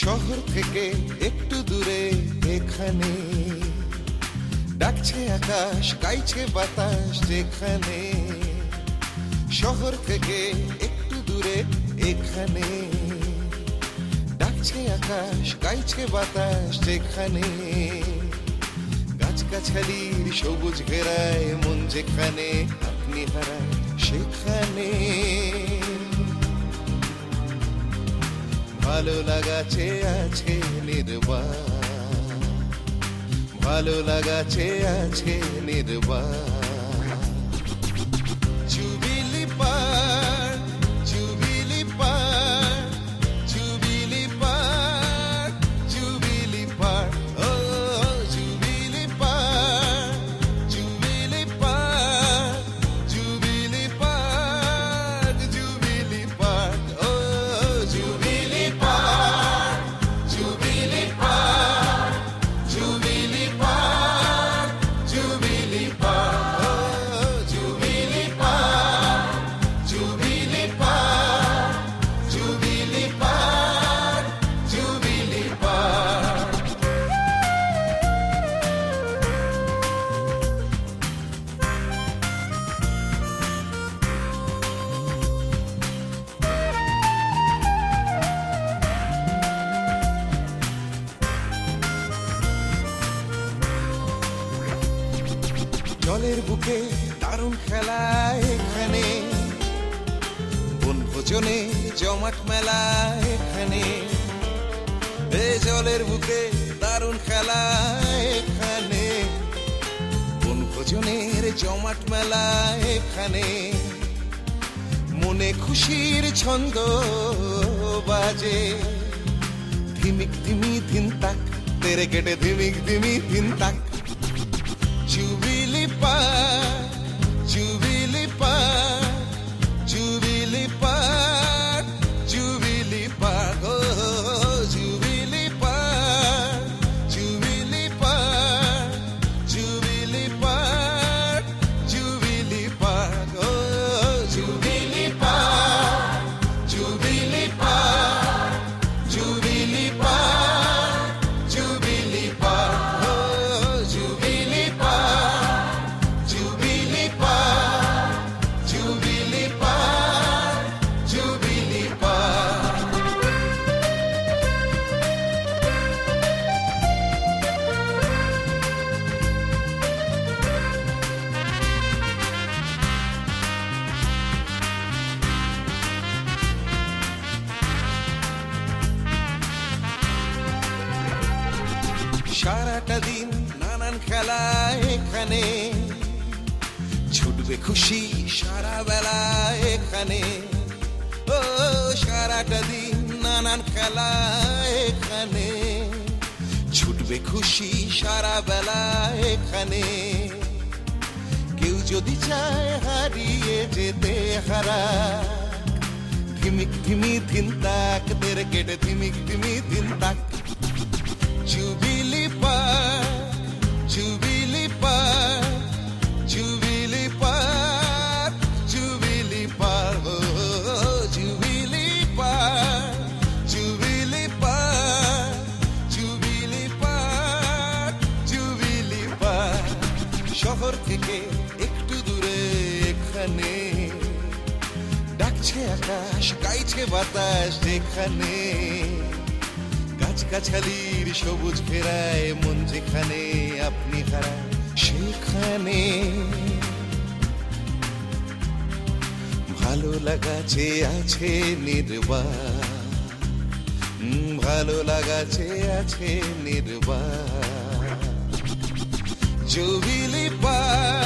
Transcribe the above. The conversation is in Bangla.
শহর থেকে একটু দূরে এখানে ডাকছে আকাশ, গাইছে বাতাস যেখানে। শহর থেকে একটু দূরে এখানে ডাকছে আকাশ, গাইছে বাতাস যেখানে। গাছগাছালির সবুজ ঘেরায় মন যেখানে, আপনি হারায় সেখানে। ভালো লাগাছে আছে নির্বাণ, ভালো লাগাছে আছে নির্বাণ। Jubilee Park, Jubilee Park, Jubilee Park, Jubilee Park, ও Jubilee Park, Jubilee Park, Jubilee Park, Jubilee Park, ও Jubilee Park, Jubilee Park, Jubilee Park, Jubilee Park, ও Jubilee Park, Jubilee Park, Jubilee Park, Jubilee Park. জলের বুকে দারুণ খেলা এখানে, বনভোজনে জমাট মেলা এখানে। জলের বুকে দারুণ খেলা এখানে, বনভোজনের জমাট মেলা এখানে। মনে খুশির ছন্দ বাজে, ধিমিক ধিমি ধিন তাক, তেরে কেটে ধিমিক ধিমি ধিন তাক। Jubilee Park, Jubilee Park, Jubilee Park, Jubilee Park, ও Jubilee Park, Jubilee Park, Jubilee Park, Jubilee Park, ও Jubilee Park, Jubilee Park, Jubilee Park, Jubilee Park, ও Jubilee Park, Jubilee Park, Jubilee Park, Jubilee Park. সারাটা দিন নানান খেলা এখানে, ছুটবে খুশি সারা বেলা এখানে। ও সারাটা দিন নানান খেলা এখানে, ছুটবে খুশি সারা বেলা এখানে। কেউ যদি চায় হারিয়ে যেতে হারা, ধিমিক ধিমি ধিন তাক, তেরে কেটে ধিমিক ধিমি ধিন তাক। Jubilee Park, Jubilee Park, Jubilee Park, Jubilee Park, ও Jubilee Park, Jubilee Park, Jubilee Park, Jubilee Park. শহর থেকে একটু দূরে এখানে ডাকছে আকাশ, গাইছে বাতাস যেখানে। গাছগাছালির সবুজ ঘেরায় মন যেখানে, আপনি হারায় সেখানে। ভালো লাগাছে আছে নির্বাণ, ভালো লাগাছে আছে নির্বাণ। Jubilee park,